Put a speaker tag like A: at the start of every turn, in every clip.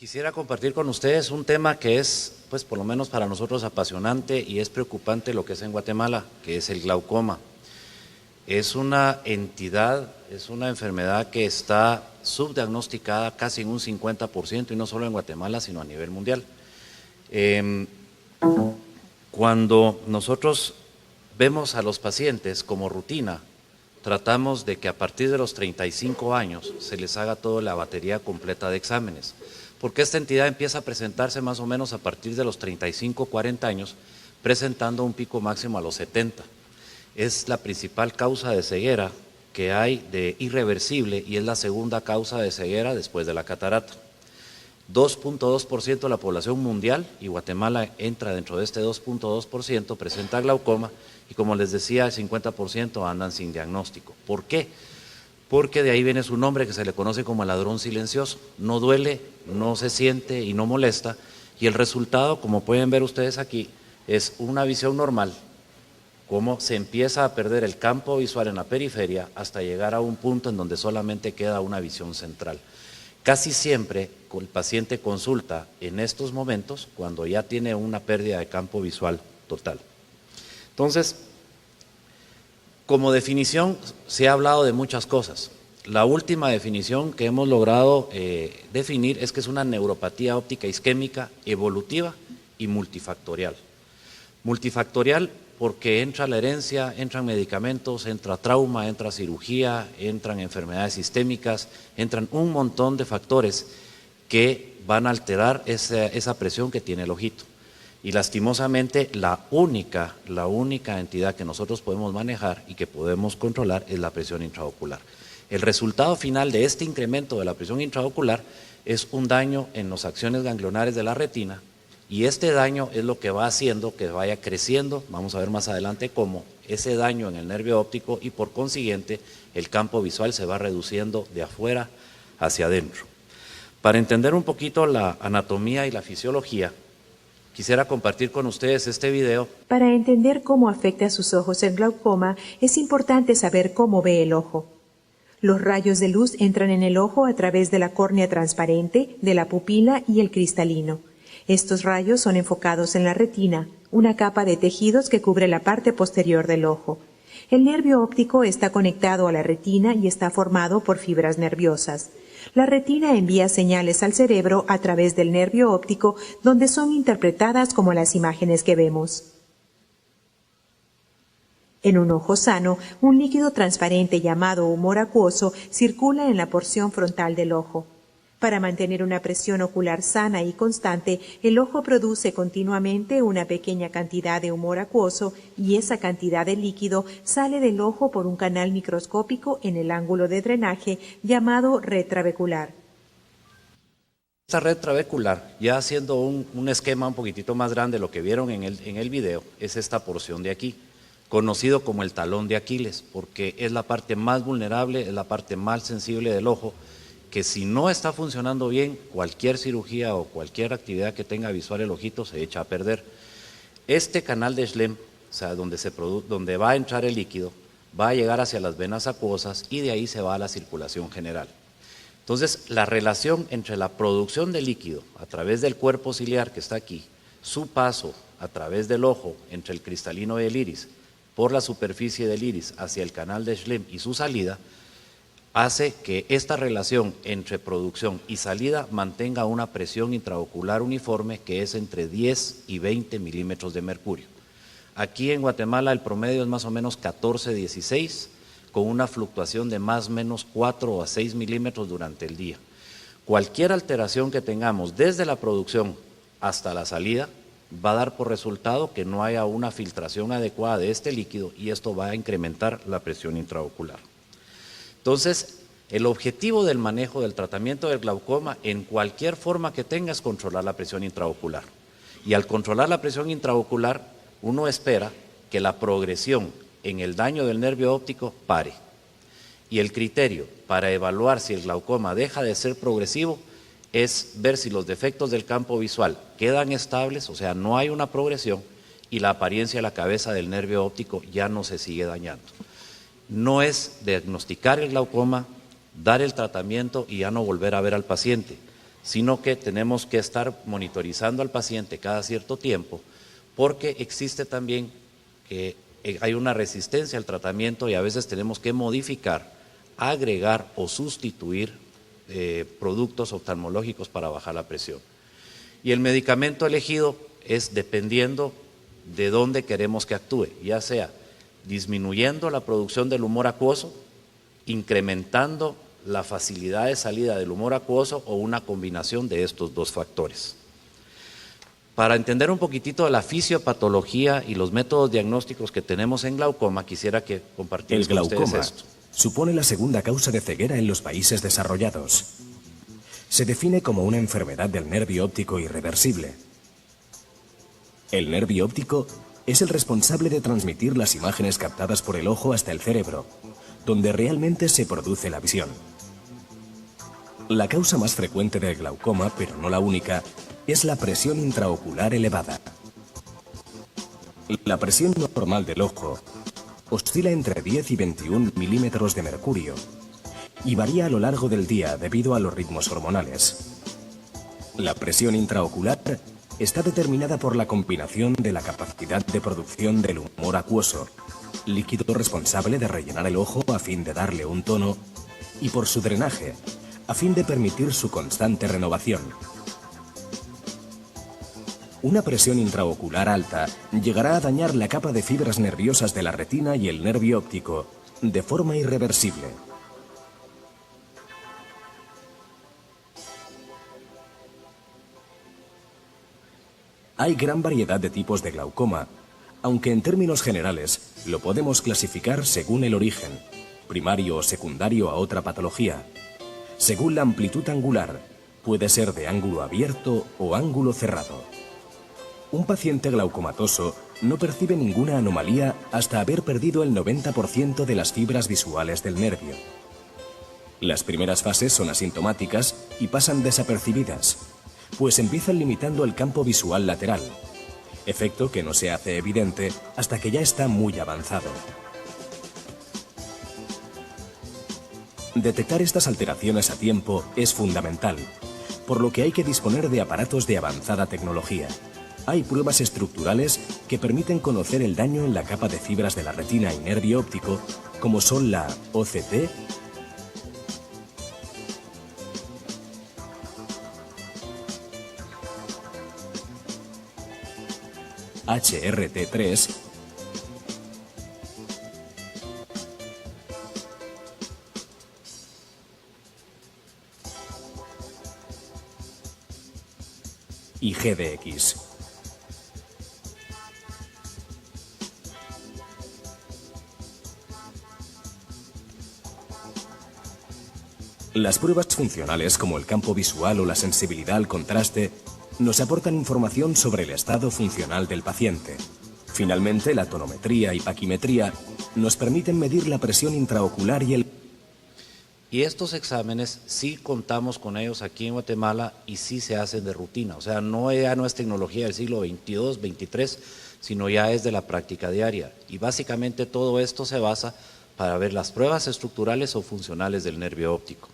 A: Quisiera compartir con ustedes un tema que es, pues por lo menos para nosotros, apasionante y es preocupante lo que es en Guatemala, que es el glaucoma. Es una entidad, es una enfermedad que está subdiagnosticada casi en un 50%, y no solo en Guatemala, sino a nivel mundial. Cuando nosotros vemos a los pacientes como rutina, tratamos de que a partir de los 35 años se les haga toda la batería completa de exámenes, porque esta entidad empieza a presentarse más o menos a partir de los 35, 40 años, presentando un pico máximo a los 70. Es la principal causa de ceguera que hay de irreversible y es la segunda causa de ceguera después de la catarata. 2.2% de la población mundial, y Guatemala entra dentro de este 2.2%, presenta glaucoma, y como les decía, el 50% andan sin diagnóstico. ¿Por qué? Porque de ahí viene su nombre, que se le conoce como el ladrón silencioso. No duele, no se siente y no molesta, y el resultado, como pueden ver ustedes aquí, es una visión normal, cómo se empieza a perder el campo visual en la periferia hasta llegar a un punto en donde solamente queda una visión central. Casi siempre el paciente consulta en estos momentos cuando ya tiene una pérdida de campo visual total. Entonces, como definición se ha hablado de muchas cosas. La última definición que hemos logrado definir es que es una neuropatía óptica isquémica evolutiva y multifactorial. Multifactorial porque entra la herencia, entran medicamentos, entra trauma, entra cirugía, entran enfermedades sistémicas, entran un montón de factores que van a alterar esa presión que tiene el ojito. Y lastimosamente la única entidad que nosotros podemos manejar y que podemos controlar es la presión intraocular. El resultado final de este incremento de la presión intraocular es un daño en las acciones ganglionares de la retina, y este daño es lo que va haciendo que vaya creciendo, vamos a ver más adelante cómo, ese daño en el nervio óptico, y por consiguiente el campo visual se va reduciendo de afuera hacia adentro. Para entender un poquito la anatomía y la fisiología, quisiera compartir con ustedes este video.
B: Para entender cómo afecta a sus ojos el glaucoma, es importante saber cómo ve el ojo. Los rayos de luz entran en el ojo a través de la córnea transparente, de la pupila y el cristalino. Estos rayos son enfocados en la retina, una capa de tejidos que cubre la parte posterior del ojo. El nervio óptico está conectado a la retina y está formado por fibras nerviosas. La retina envía señales al cerebro a través del nervio óptico, donde son interpretadas como las imágenes que vemos. En un ojo sano, un líquido transparente llamado humor acuoso circula en la porción frontal del ojo. Para mantener una presión ocular sana y constante, el ojo produce continuamente una pequeña cantidad de humor acuoso, y esa cantidad de líquido sale del ojo por un canal microscópico en el ángulo de drenaje llamado red trabecular.
A: Esta red trabecular, ya haciendo un esquema un poquitito más grande, lo que vieron en el video, es esta porción de aquí, conocido como el talón de Aquiles, porque es la parte más vulnerable, es la parte más sensible del ojo, que si no está funcionando bien, cualquier cirugía o cualquier actividad que tenga visual el ojito se echa a perder. Este canal de Schlemm, o sea, donde va a entrar el líquido, va a llegar hacia las venas acuosas y de ahí se va a la circulación general. Entonces, la relación entre la producción de líquido a través del cuerpo ciliar que está aquí, su paso a través del ojo entre el cristalino y el iris, por la superficie del iris hacia el canal de Schlemm y su salida, hace que esta relación entre producción y salida mantenga una presión intraocular uniforme que es entre 10 y 20 milímetros de mercurio. Aquí en Guatemala el promedio es más o menos 14-16, con una fluctuación de más o menos 4 a 6 milímetros durante el día. Cualquier alteración que tengamos desde la producción hasta la salida va a dar por resultado que no haya una filtración adecuada de este líquido, y esto va a incrementar la presión intraocular. Entonces, el objetivo del manejo del tratamiento del glaucoma en cualquier forma que tenga es controlar la presión intraocular. Y al controlar la presión intraocular, uno espera que la progresión en el daño del nervio óptico pare. Y el criterio para evaluar si el glaucoma deja de ser progresivo es ver si los defectos del campo visual quedan estables, o sea, no hay una progresión, y la apariencia de la cabeza del nervio óptico ya no se sigue dañando. No es diagnosticar el glaucoma, dar el tratamiento y ya no volver a ver al paciente, sino que tenemos que estar monitorizando al paciente cada cierto tiempo, porque existe también que hay una resistencia al tratamiento y a veces tenemos que modificar, agregar o sustituir productos oftalmológicos para bajar la presión. Y el medicamento elegido es dependiendo de dónde queremos que actúe, ya sea disminuyendo la producción del humor acuoso, incrementando la facilidad de salida del humor acuoso o una combinación de estos dos factores. Para entender un poquitito de la fisiopatología y los métodos diagnósticos que tenemos en glaucoma, quisiera que compartieran con ustedes esto.
C: Supone la segunda causa de ceguera en los países desarrollados. Se define como una enfermedad del nervio óptico irreversible. El nervio óptico es el responsable de transmitir las imágenes captadas por el ojo hasta el cerebro, donde realmente se produce la visión. La causa más frecuente del glaucoma, pero no la única, es la presión intraocular elevada. La presión normal del ojo oscila entre 10 y 21 milímetros de mercurio y varía a lo largo del día debido a los ritmos hormonales. La presión intraocular está determinada por la combinación de la capacidad de producción del humor acuoso, líquido responsable de rellenar el ojo a fin de darle un tono, y por su drenaje, a fin de permitir su constante renovación. Una presión intraocular alta llegará a dañar la capa de fibras nerviosas de la retina y el nervio óptico, de forma irreversible. Hay gran variedad de tipos de glaucoma, aunque en términos generales lo podemos clasificar según el origen, primario o secundario a otra patología. Según la amplitud angular, puede ser de ángulo abierto o ángulo cerrado. Un paciente glaucomatoso no percibe ninguna anomalía hasta haber perdido el 90% de las fibras visuales del nervio. Las primeras fases son asintomáticas y pasan desapercibidas, pues empiezan limitando el campo visual lateral, efecto que no se hace evidente hasta que ya está muy avanzado. Detectar estas alteraciones a tiempo es fundamental, por lo que hay que disponer de aparatos de avanzada tecnología. Hay pruebas estructurales que permiten conocer el daño en la capa de fibras de la retina y nervio óptico, como son la OCT, HRT3 y GDX. Las pruebas funcionales como el campo visual o la sensibilidad al contraste nos aportan información sobre el estado funcional del paciente. Finalmente, la tonometría y paquimetría nos permiten medir la presión intraocular y el...
A: Y estos exámenes sí contamos con ellos aquí en Guatemala y sí se hacen de rutina, o sea, ya no es tecnología del siglo XXII, XXIII, sino ya es de la práctica diaria. Y básicamente todo esto se basa para ver las pruebas estructurales o funcionales del nervio óptico.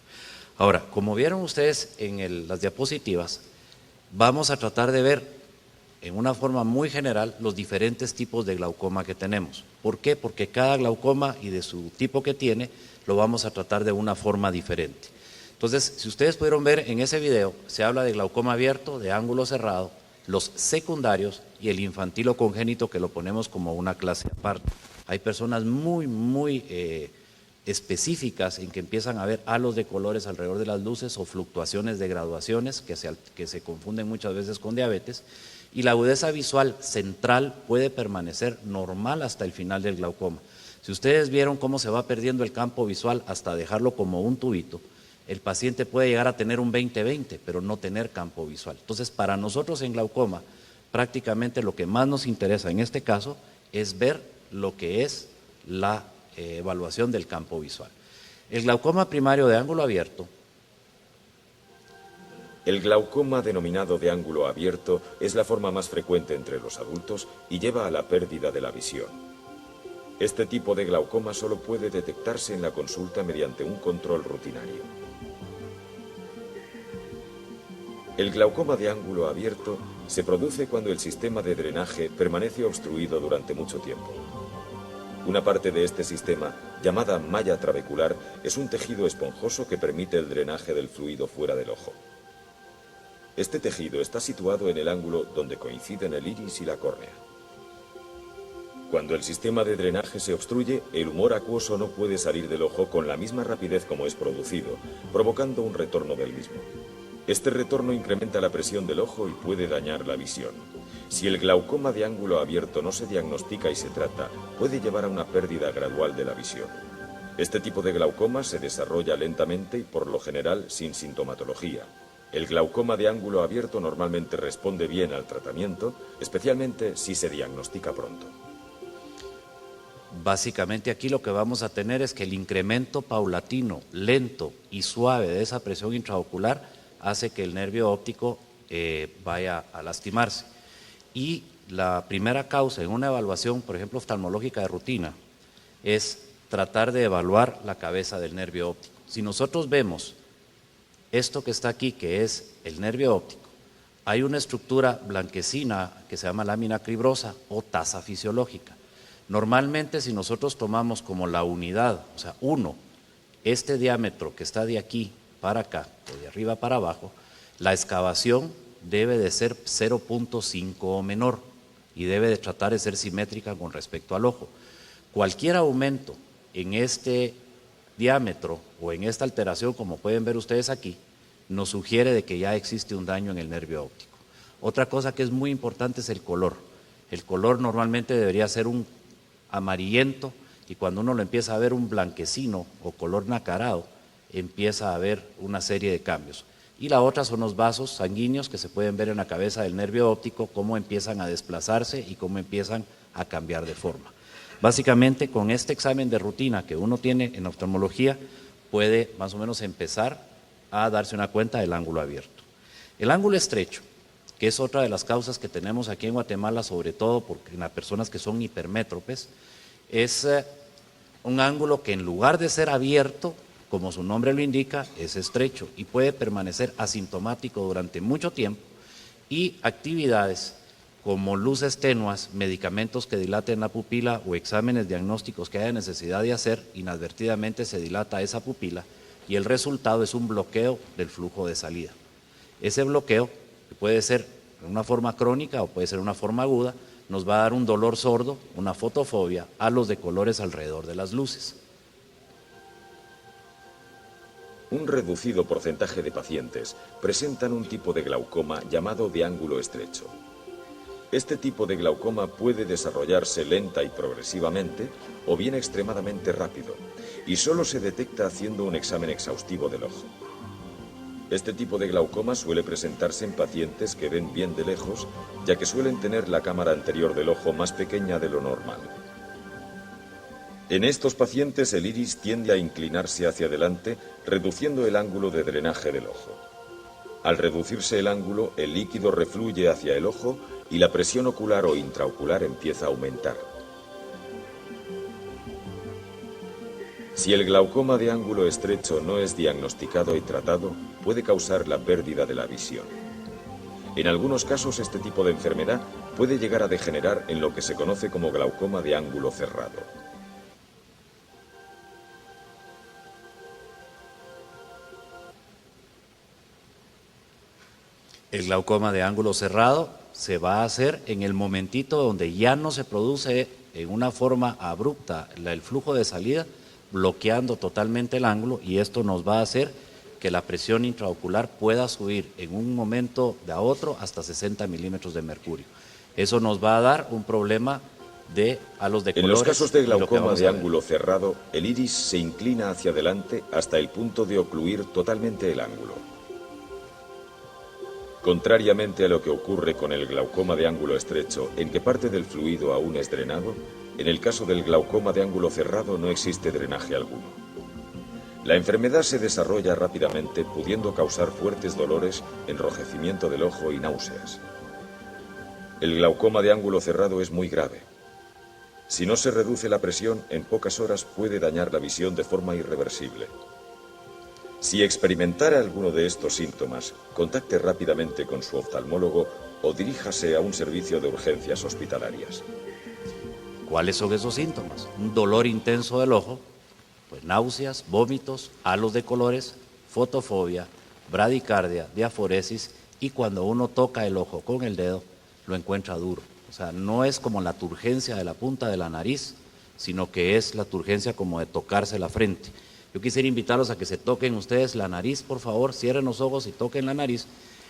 A: Ahora, como vieron ustedes en las diapositivas, vamos a tratar de ver en una forma muy general los diferentes tipos de glaucoma que tenemos. ¿Por qué? Porque cada glaucoma y de su tipo que tiene, lo vamos a tratar de una forma diferente. Entonces, si ustedes pudieron ver en ese video, se habla de glaucoma abierto, de ángulo cerrado, los secundarios y el infantil o congénito, que lo ponemos como una clase aparte. Hay personas muy específicas en que empiezan a ver halos de colores alrededor de las luces o fluctuaciones de graduaciones que se confunden muchas veces con diabetes, y la agudeza visual central puede permanecer normal hasta el final del glaucoma. Si ustedes vieron cómo se va perdiendo el campo visual hasta dejarlo como un tubito, el paciente puede llegar a tener un 20/20, pero no tener campo visual. Entonces, para nosotros en glaucoma, prácticamente lo que más nos interesa en este caso es ver lo que es la evaluación del campo visual. El glaucoma primario de ángulo abierto.
D: El glaucoma denominado de ángulo abierto es la forma más frecuente entre los adultos y lleva a la pérdida de la visión. Este tipo de glaucoma solo puede detectarse en la consulta mediante un control rutinario. El glaucoma de ángulo abierto se produce cuando el sistema de drenaje permanece obstruido durante mucho tiempo. Una parte de este sistema, llamada malla trabecular, es un tejido esponjoso que permite el drenaje del fluido fuera del ojo. Este tejido está situado en el ángulo donde coinciden el iris y la córnea. Cuando el sistema de drenaje se obstruye, el humor acuoso no puede salir del ojo con la misma rapidez como es producido, provocando un retorno del mismo. Este retorno incrementa la presión del ojo y puede dañar la visión. Si el glaucoma de ángulo abierto no se diagnostica y se trata, puede llevar a una pérdida gradual de la visión. Este tipo de glaucoma se desarrolla lentamente y por lo general sin sintomatología. El glaucoma de ángulo abierto normalmente responde bien al tratamiento, especialmente si se diagnostica pronto.
A: Básicamente aquí lo que vamos a tener es que el incremento paulatino, lento y suave de esa presión intraocular hace que el nervio óptico vaya a lastimarse. Y la primera causa en una evaluación, por ejemplo, oftalmológica de rutina, es tratar de evaluar la cabeza del nervio óptico. Si nosotros vemos esto que está aquí, que es el nervio óptico, hay una estructura blanquecina que se llama lámina cribrosa o tasa fisiológica. Normalmente, si nosotros tomamos como la unidad, o sea, 1, este diámetro que está de aquí para acá, o de arriba para abajo, la excavación debe de ser 0.5 o menor y debe de tratar de ser simétrica con respecto al ojo. Cualquier aumento en este diámetro o en esta alteración, como pueden ver ustedes aquí, nos sugiere de que ya existe un daño en el nervio óptico. Otra cosa que es muy importante es el color. El color normalmente debería ser un amarillento y cuando uno lo empieza a ver un blanquecino o color nacarado, empieza a haber una serie de cambios. Y la otra son los vasos sanguíneos que se pueden ver en la cabeza del nervio óptico, cómo empiezan a desplazarse y cómo empiezan a cambiar de forma. Básicamente, con este examen de rutina que uno tiene en oftalmología, puede más o menos empezar a darse una cuenta del ángulo abierto. El ángulo estrecho, que es otra de las causas que tenemos aquí en Guatemala, sobre todo porque en las personas que son hipermétropes, es un ángulo que en lugar de ser abierto, como su nombre lo indica, es estrecho y puede permanecer asintomático durante mucho tiempo y actividades como luces tenues, medicamentos que dilaten la pupila o exámenes diagnósticos que haya necesidad de hacer, inadvertidamente se dilata esa pupila y el resultado es un bloqueo del flujo de salida. Ese bloqueo, que puede ser en una forma crónica o puede ser en una forma aguda, nos va a dar un dolor sordo, una fotofobia, halos de colores alrededor de las luces.
D: Un reducido porcentaje de pacientes presentan un tipo de glaucoma llamado de ángulo estrecho. Este tipo de glaucoma puede desarrollarse lenta y progresivamente o bien extremadamente rápido y solo se detecta haciendo un examen exhaustivo del ojo. Este tipo de glaucoma suele presentarse en pacientes que ven bien de lejos, ya que suelen tener la cámara anterior del ojo más pequeña de lo normal. En estos pacientes el iris tiende a inclinarse hacia adelante, reduciendo el ángulo de drenaje del ojo. Al reducirse el ángulo, el líquido refluye hacia el ojo y la presión ocular o intraocular empieza a aumentar. Si el glaucoma de ángulo estrecho no es diagnosticado y tratado, puede causar la pérdida de la visión. En algunos casos, este tipo de enfermedad puede llegar a degenerar en lo que se conoce como glaucoma de ángulo cerrado.
A: El glaucoma de ángulo cerrado se va a hacer en el momentito donde ya no se produce en una forma abrupta el flujo de salida, bloqueando totalmente el ángulo, y esto nos va a hacer que la presión intraocular pueda subir en un momento de a otro hasta 60 milímetros de mercurio. Eso nos va a dar un problema de halos de colores.
D: En los casos de glaucoma de ángulo cerrado, el iris se inclina hacia adelante hasta el punto de ocluir totalmente el ángulo. Contrariamente a lo que ocurre con el glaucoma de ángulo estrecho, en que parte del fluido aún es drenado, en el caso del glaucoma de ángulo cerrado no existe drenaje alguno. La enfermedad se desarrolla rápidamente, pudiendo causar fuertes dolores, enrojecimiento del ojo y náuseas. El glaucoma de ángulo cerrado es muy grave. Si no se reduce la presión, en pocas horas puede dañar la visión de forma irreversible. Si experimentara alguno de estos síntomas, contacte rápidamente con su oftalmólogo o diríjase a un servicio de urgencias hospitalarias.
A: ¿Cuáles son esos síntomas? Un dolor intenso del ojo, pues náuseas, vómitos, halos de colores, fotofobia, bradicardia, diaforesis, y cuando uno toca el ojo con el dedo, lo encuentra duro. O sea, no es como la turgencia de la punta de la nariz, sino que es la turgencia como de tocarse la frente. Yo quisiera invitarlos a que se toquen ustedes la nariz, por favor, cierren los ojos y toquen la nariz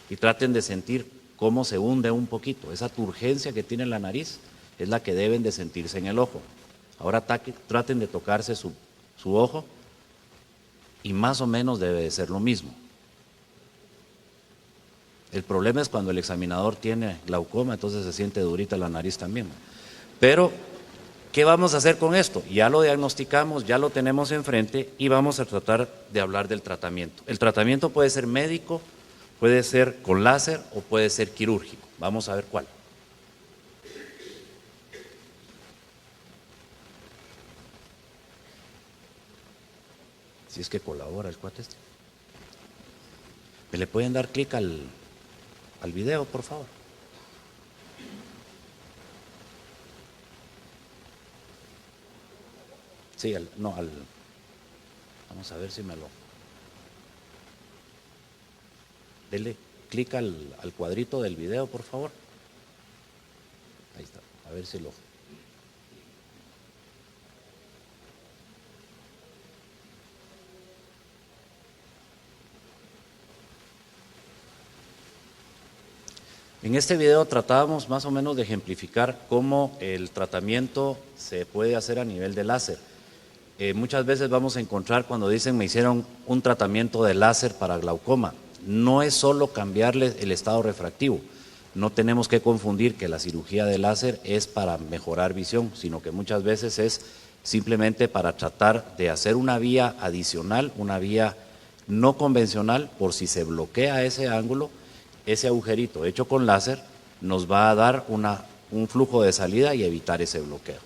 A: y traten de sentir cómo se hunde un poquito. Esa turgencia que tiene la nariz es la que deben de sentirse en el ojo. Ahora traten de tocarse su ojo y más o menos debe de ser lo mismo. El problema es cuando el examinador tiene glaucoma, entonces se siente durita la nariz también. Pero, ¿qué vamos a hacer con esto? Ya lo diagnosticamos, ya lo tenemos enfrente y vamos a tratar de hablar del tratamiento. El tratamiento puede ser médico, puede ser con láser o puede ser quirúrgico. Vamos a ver cuál. Si es que colabora el cuate este. ¿Me le pueden dar clic al video, por favor? Sí, vamos a ver si me lo... Dele clic al cuadrito del video, por favor. Ahí está, a ver si lo... En este video tratábamos más o menos de ejemplificar cómo el tratamiento se puede hacer a nivel de láser. Muchas veces vamos a encontrar cuando dicen me hicieron un tratamiento de láser para glaucoma. No es solo cambiarle el estado refractivo. No tenemos que confundir que la cirugía de láser es para mejorar visión, sino que muchas veces es simplemente para tratar de hacer una vía adicional, una vía no convencional, por si se bloquea ese ángulo. Ese agujerito hecho con láser nos va a dar un flujo de salida y evitar ese bloqueo.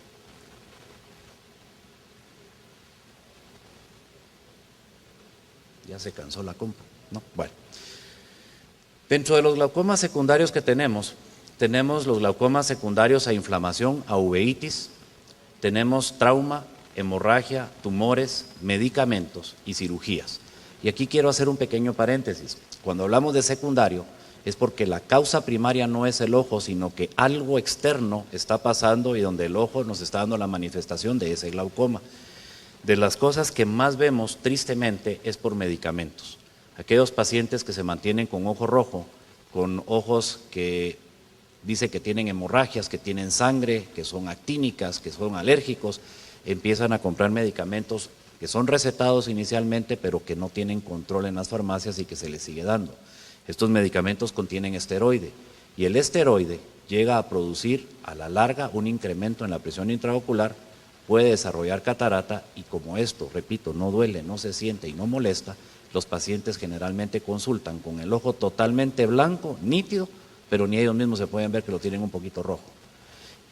A: Ya se cansó la compu, ¿no? Bueno. Dentro de los glaucomas secundarios que tenemos los glaucomas secundarios a inflamación, a uveitis, tenemos trauma, hemorragia, tumores, medicamentos y cirugías. Y aquí quiero hacer un pequeño paréntesis. Cuando hablamos de secundario, es porque la causa primaria no es el ojo, sino que algo externo está pasando y donde el ojo nos está dando la manifestación de ese glaucoma. De las cosas que más vemos, tristemente, es por medicamentos. Aquellos pacientes que se mantienen con ojo rojo, con ojos que dice que tienen hemorragias, que tienen sangre, que son actínicas, que son alérgicos, empiezan a comprar medicamentos que son recetados inicialmente, pero que no tienen control en las farmacias y que se les sigue dando. Estos medicamentos contienen esteroide y el esteroide llega a producir a la larga un incremento en la presión intraocular, puede desarrollar catarata y como esto, repito, no duele, no se siente y no molesta, los pacientes generalmente consultan con el ojo totalmente blanco, nítido, pero ni ellos mismos se pueden ver que lo tienen un poquito rojo.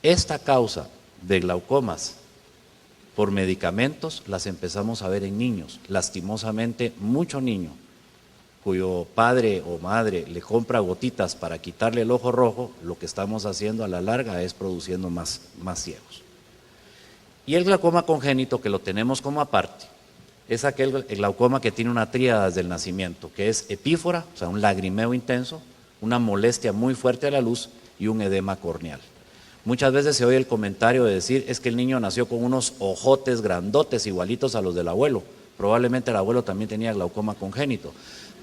A: Esta causa de glaucomas por medicamentos las empezamos a ver en niños, lastimosamente mucho niño cuyo padre o madre le compra gotitas para quitarle el ojo rojo, lo que estamos haciendo a la larga es produciendo más ciegos. Y el glaucoma congénito, que lo tenemos como aparte, es aquel glaucoma que tiene una tríada desde el nacimiento, que es epífora, o sea, un lagrimeo intenso, una molestia muy fuerte a la luz y un edema corneal. Muchas veces se oye el comentario de decir, es que el niño nació con unos ojotes grandotes igualitos a los del abuelo, probablemente el abuelo también tenía glaucoma congénito.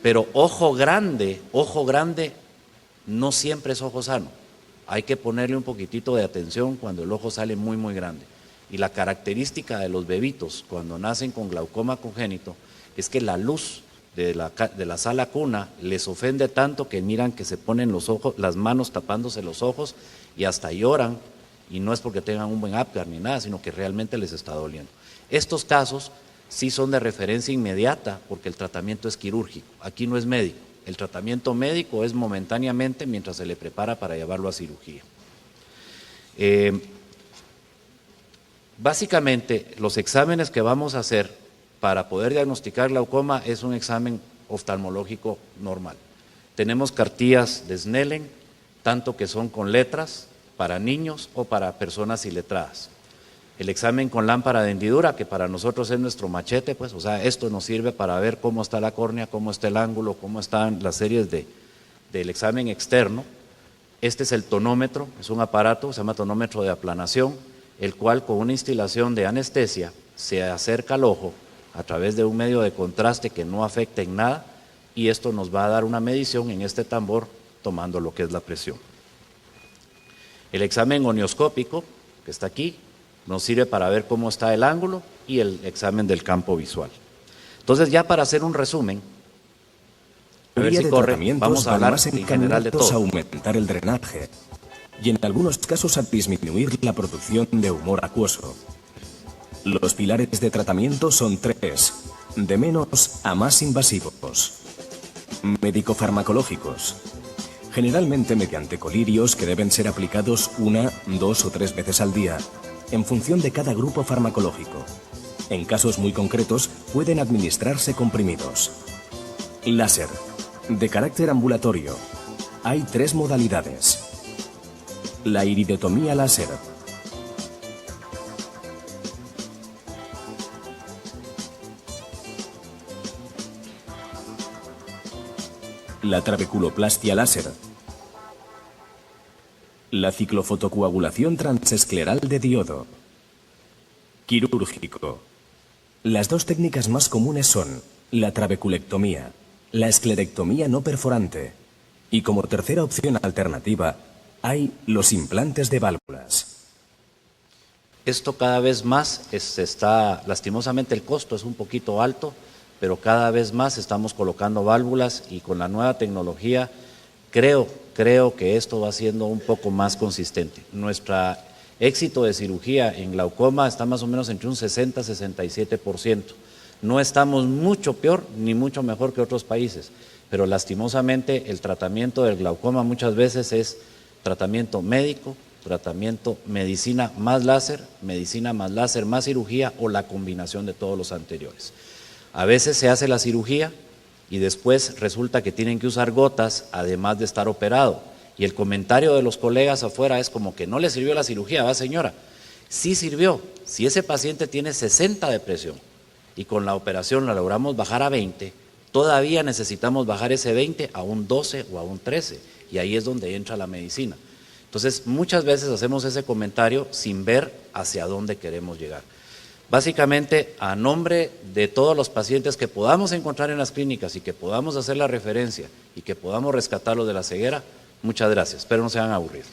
A: Pero ojo grande no siempre es ojo sano. Hay que ponerle un poquitito de atención cuando el ojo sale muy grande. Y la característica de los bebitos cuando nacen con glaucoma congénito es que la luz de la sala cuna les ofende tanto que miran que se ponen las manos tapándose los ojos y hasta lloran, y no es porque tengan un buen Apgar ni nada, sino que realmente les está doliendo. Estos casos sí son de referencia inmediata porque el tratamiento es quirúrgico, aquí no es médico. El tratamiento médico es momentáneamente mientras se le prepara para llevarlo a cirugía. Básicamente, los exámenes que vamos a hacer para poder diagnosticar glaucoma es un examen oftalmológico normal. Tenemos cartillas de Snellen, tanto que son con letras para niños o para personas iletradas. El examen con lámpara de hendidura, que para nosotros es nuestro machete, pues, o sea, esto nos sirve para ver cómo está la córnea, cómo está el ángulo, cómo están las series del examen externo. Este es el tonómetro, es un aparato, se llama tonómetro de aplanación, el cual con una instilación de anestesia se acerca al ojo a través de un medio de contraste que no afecta en nada, y esto nos va a dar una medición en este tambor tomando lo que es la presión. El examen onioscópico, que está aquí, nos sirve para ver cómo está el ángulo y el examen del campo visual. Entonces, ya para hacer un resumen, a ver si corre, vamos a hablar en general de todo.
C: A aumentar el drenaje y en algunos casos a disminuir la producción de humor acuoso. Los pilares de tratamiento son 3, de menos a más invasivos. Médico-farmacológicos, generalmente mediante colirios que deben ser aplicados 1, 2 o 3 veces al día, en función de cada grupo farmacológico. En casos muy concretos pueden administrarse comprimidos. Láser, de carácter ambulatorio. Hay 3 modalidades. La iridotomía láser. La trabeculoplastia láser. La ciclofotocoagulación transescleral de diodo. Quirúrgico. Las 2 técnicas más comunes son la trabeculectomía, la esclerectomía no perforante, y como tercera opción alternativa hay los implantes de válvulas.
A: Esto cada vez más está, lastimosamente el costo es un poquito alto, pero cada vez más estamos colocando válvulas y con la nueva tecnología creo que esto va siendo un poco más consistente. Nuestro éxito de cirugía en glaucoma está más o menos entre un 60-67%. No estamos mucho peor ni mucho mejor que otros países, pero lastimosamente el tratamiento del glaucoma muchas veces es tratamiento médico, tratamiento medicina más láser más cirugía o la combinación de todos los anteriores. A veces se hace la cirugía y después resulta que tienen que usar gotas además de estar operado. Y el comentario de los colegas afuera es como que no le sirvió la cirugía, ¿va, señora? Sí sirvió. Si ese paciente tiene 60 de presión y con la operación la logramos bajar a 20, todavía necesitamos bajar ese 20 a un 12 o a un 13. Y ahí es donde entra la medicina. Entonces, muchas veces hacemos ese comentario sin ver hacia dónde queremos llegar. Básicamente, a nombre de todos los pacientes que podamos encontrar en las clínicas y que podamos hacer la referencia y que podamos rescatarlos de la ceguera, muchas gracias. Espero no se hayan aburrido.